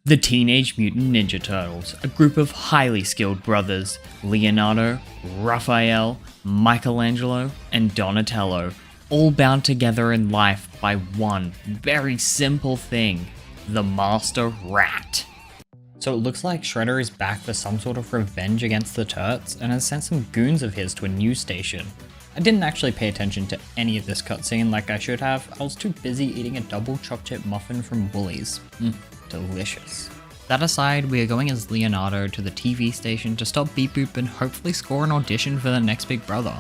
The Teenage Mutant Ninja Turtles, a group of highly skilled brothers, Leonardo, Raphael, Michelangelo, and Donatello, all bound together in life by one very simple thing, the Master Rat. So it looks like Shredder is back for some sort of revenge against the Turts and has sent some goons of his to a news station. I didn't actually pay attention to any of this cutscene like I should have. I was too busy eating a double chocolate chip muffin from Woolies. Delicious. That aside, we are going as Leonardo to the TV station to stop Beep Boop and hopefully score an audition for the next big brother.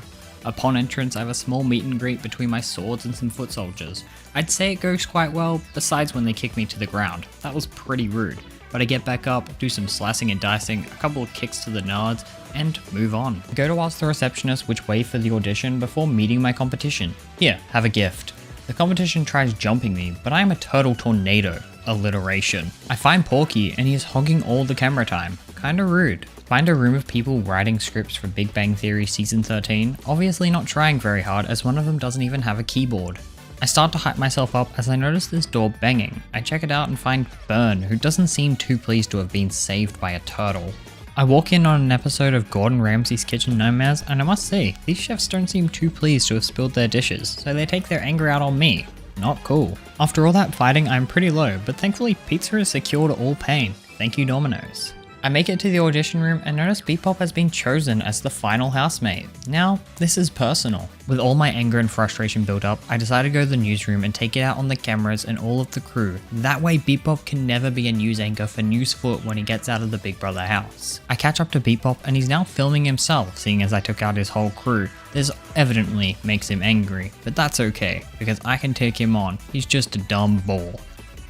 Upon entrance, I have a small meet and greet between my swords and some foot soldiers. I'd say it goes quite well, besides when they kick me to the ground. That was pretty rude. But I get back up, do some slicing and dicing, a couple of kicks to the nards, and move on. I go to ask the receptionist which way for the audition before meeting my competition. Here, have a gift. The competition tries jumping me, but I am a turtle tornado. Alliteration. I find Porky and he is hogging all the camera time. Kinda rude. Find a room of people writing scripts for Big Bang Theory season 13, obviously not trying very hard as one of them doesn't even have a keyboard. I start to hype myself up as I notice this door banging. I check it out and find Bern, who doesn't seem too pleased to have been saved by a turtle. I walk in on an episode of Gordon Ramsay's Kitchen Nightmares, and I must say, these chefs don't seem too pleased to have spilled their dishes, so they take their anger out on me. Not cool. After all that fighting, I'm pretty low, but thankfully pizza is secured all pain. Thank you, Domino's. I make it to the audition room and notice Bebop has been chosen as the final housemate. Now, this is personal. With all my anger and frustration built up, I decide to go to the newsroom and take it out on the cameras and all of the crew. That way Bebop can never be a news anchor for Newsfoot when he gets out of the Big Brother house. I catch up to Bebop and he's now filming himself, seeing as I took out his whole crew. This evidently makes him angry, but that's okay, because I can take him on. He's just a dumb ball.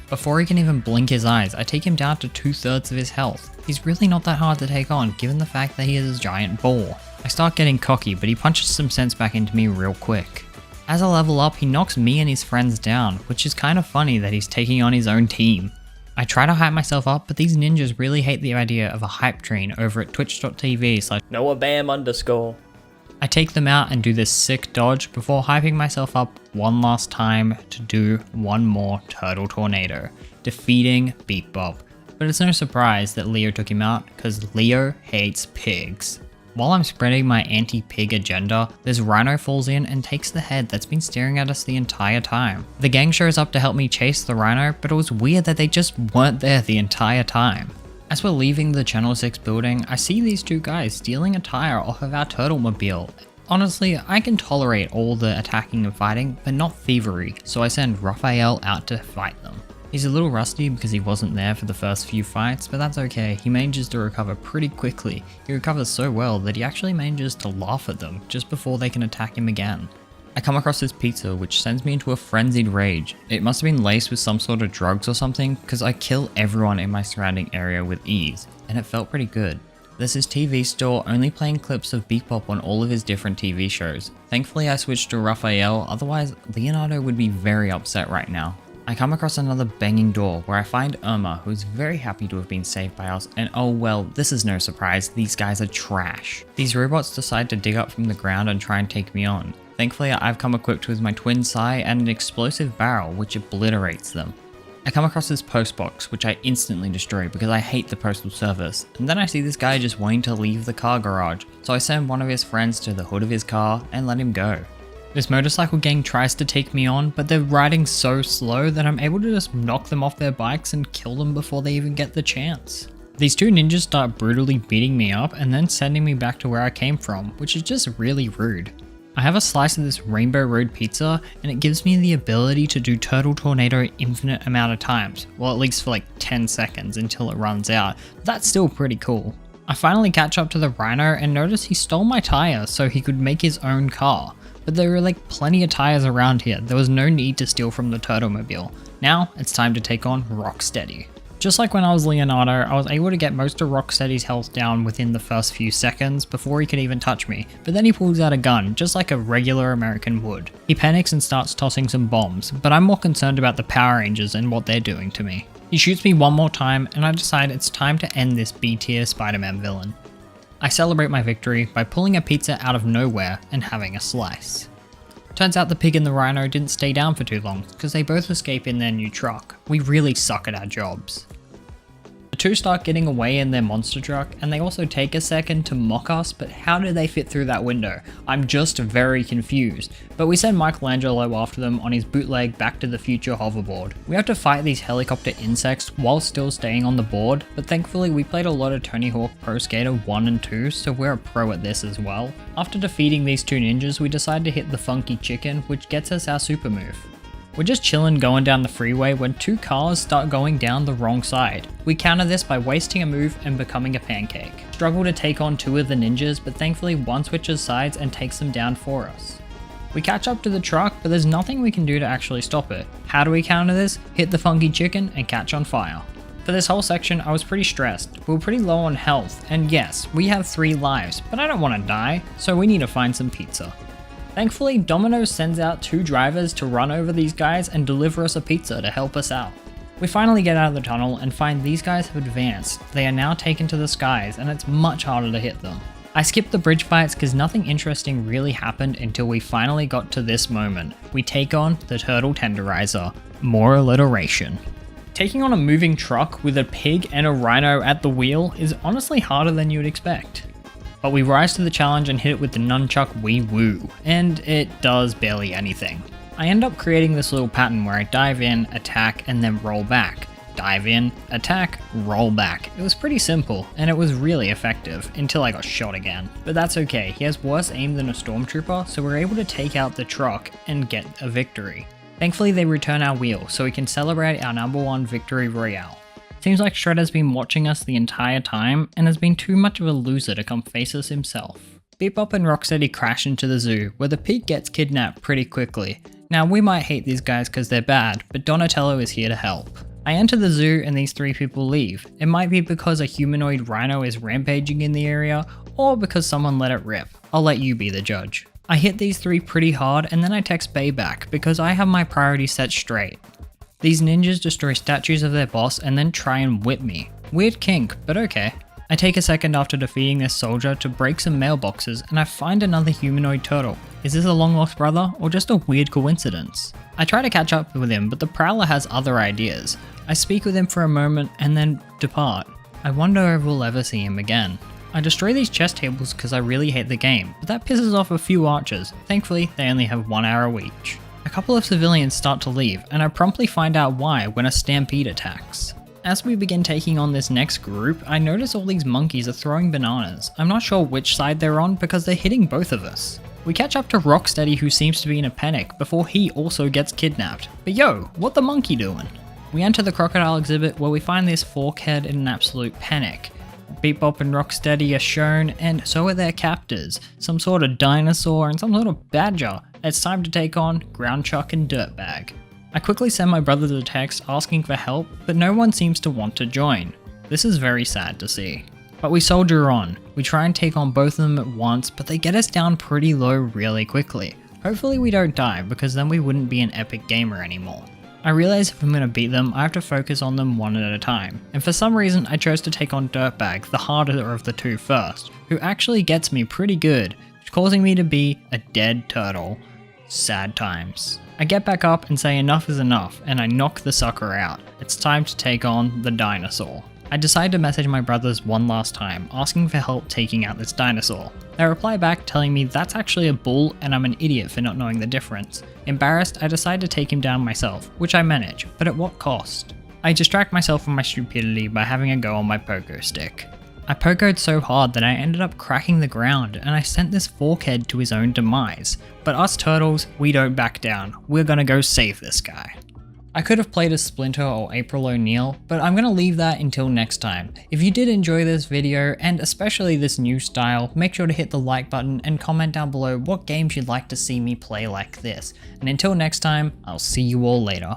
Before he can even blink his eyes, I take him down to 2/3 of his health. He's really not that hard to take on, given the fact that he is a giant ball. I start getting cocky, but he punches some sense back into me real quick. As I level up, he knocks me and his friends down, which is kind of funny that he's taking on his own team. I try to hype myself up, but these ninjas really hate the idea of a hype train over at twitch.tv/NoahBam_. I take them out and do this sick dodge before hyping myself up one last time to do one more Turtle Tornado, defeating Bebop. But it's no surprise that Leo took him out, because Leo hates pigs. While I'm spreading my anti-pig agenda, this rhino falls in and takes the head that's been staring at us the entire time. The gang shows up to help me chase the rhino, but it was weird that they just weren't there the entire time. As we're leaving the Channel 6 building, I see these two guys stealing a tire off of our Turtle-mobile. Honestly, I can tolerate all the attacking and fighting, but not thievery, so I send Raphael out to fight them. He's a little rusty because he wasn't there for the first few fights, but that's okay, he manages to recover pretty quickly. He recovers so well that he actually manages to laugh at them just before they can attack him again. I come across this pizza which sends me into a frenzied rage. It must have been laced with some sort of drugs or something, because I kill everyone in my surrounding area with ease, and it felt pretty good. There's his TV store only playing clips of Bebop on all of his different TV shows. Thankfully I switched to Raphael, otherwise Leonardo would be very upset right now. I come across another banging door where I find Irma, who's very happy to have been saved by us, and oh well, this is no surprise, these guys are trash. These robots decide to dig up from the ground and try and take me on. Thankfully I've come equipped with my twin sai and an explosive barrel which obliterates them. I come across this post box which I instantly destroy because I hate the postal service, and then I see this guy just wanting to leave the car garage, so I send one of his friends to the hood of his car and let him go. This motorcycle gang tries to take me on, but they're riding so slow that I'm able to just knock them off their bikes and kill them before they even get the chance. These two ninjas start brutally beating me up and then sending me back to where I came from, which is just really rude. I have a slice of this Rainbow Road pizza and it gives me the ability to do Turtle Tornado infinite amount of times, well at least for like 10 seconds until it runs out. That's still pretty cool. I finally catch up to the rhino and notice he stole my tire so he could make his own car. But there were like plenty of tires around here, there was no need to steal from the Turtle-mobile. Now it's time to take on Rocksteady. Just like when I was Leonardo, I was able to get most of Rocksteady's health down within the first few seconds before he could even touch me, but then he pulls out a gun, just like a regular American would. He panics and starts tossing some bombs, but I'm more concerned about the Power Rangers and what they're doing to me. He shoots me one more time and I decide it's time to end this B-tier Spider-Man villain. I celebrate my victory by pulling a pizza out of nowhere and having a slice. Turns out the pig and the rhino didn't stay down for too long because they both escape in their new truck. We really suck at our jobs. two start getting away in their monster truck, and they also take a second to mock us, but how did they fit through that window? I'm just very confused. But we send Michelangelo after them on his bootleg Back to the Future hoverboard. We have to fight these helicopter insects while still staying on the board, but thankfully we played a lot of Tony Hawk Pro Skater 1 and 2, so we're a pro at this as well. After defeating these two ninjas, we decide to hit the funky chicken, which gets us our super move. We're just chillin' going down the freeway when two cars start going down the wrong side. We counter this by wasting a move and becoming a pancake. Struggle to take on two of the ninjas, but thankfully one switches sides and takes them down for us. We catch up to the truck, but there's nothing we can do to actually stop it. How do we counter this? Hit the funky chicken and catch on fire. For this whole section, I was pretty stressed. We were pretty low on health, and yes, we have 3 lives, but I don't want to die, so we need to find some pizza. Thankfully, Domino's sends out 2 drivers to run over these guys and deliver us a pizza to help us out. We finally get out of the tunnel and find these guys have advanced. They are now taken to the skies, and it's much harder to hit them. I skipped the bridge fights because nothing interesting really happened until we finally got to this moment. We take on the Turtle Tenderizer. More alliteration. Taking on a moving truck with a pig and a rhino at the wheel is honestly harder than you would expect. But we rise to the challenge and hit it with the nunchuck wee woo, and it does barely anything. I end up creating this little pattern where I dive in, attack, and then roll back. Dive in, attack, roll back. It was pretty simple, and it was really effective, until I got shot again. But that's okay, he has worse aim than a stormtrooper, so we're able to take out the truck and get a victory. Thankfully they return our wheel, so we can celebrate our #1 victory royale. Seems like Shredder's been watching us the entire time and has been too much of a loser to come face us himself. Bebop and Rocksteady crash into the zoo, where the pig gets kidnapped pretty quickly. Now we might hate these guys because they're bad, but Donatello is here to help. I enter the zoo and these 3 people leave. It might be because a humanoid rhino is rampaging in the area, or because someone let it rip. I'll let you be the judge. I hit these 3 pretty hard and then I text Bay back because I have my priorities set straight. These ninjas destroy statues of their boss and then try and whip me. Weird kink, but okay. I take a second after defeating this soldier to break some mailboxes and I find another humanoid turtle. Is this a long lost brother or just a weird coincidence? I try to catch up with him, but the Prowler has other ideas. I speak with him for a moment and then depart. I wonder if we'll ever see him again. I destroy these chess tables because I really hate the game, but that pisses off a few archers. Thankfully, they only have 1 arrow each. A couple of civilians start to leave, and I promptly find out why when a stampede attacks. As we begin taking on this next group, I notice all these monkeys are throwing bananas. I'm not sure which side they're on because they're hitting both of us. We catch up to Rocksteady, who seems to be in a panic before he also gets kidnapped. But yo, what the monkey doing? We enter the crocodile exhibit where we find this forkhead in an absolute panic. Bebop and Rocksteady are shown, and so are their captors, some sort of dinosaur and some sort of badger. It's time to take on Ground Chuck and Dirtbag. I quickly send my brother the text asking for help, but no one seems to want to join. This is very sad to see. But we soldier on. We try and take on both of them at once, but they get us down pretty low really quickly. Hopefully we don't die, because then we wouldn't be an epic gamer anymore. I realize if I'm going to beat them, I have to focus on them one at a time, and for some reason I chose to take on Dirtbag, the harder of the 2 first, who actually gets me pretty good, causing me to be a dead turtle. Sad times. I get back up and say enough is enough, and I knock the sucker out. It's time to take on the dinosaur. I decide to message my brothers one last time, asking for help taking out this dinosaur. They reply back telling me that's actually a bull and I'm an idiot for not knowing the difference. Embarrassed, I decide to take him down myself, which I manage, but at what cost? I distract myself from my stupidity by having a go on my pogo stick. I pogoed so hard that I ended up cracking the ground and I sent this forkhead to his own demise. But us turtles, we don't back down. We're gonna go save this guy. I could have played as Splinter or April O'Neil, but I'm going to leave that until next time. If you did enjoy this video, and especially this new style, make sure to hit the like button and comment down below what games you'd like to see me play like this. And until next time, I'll see you all later.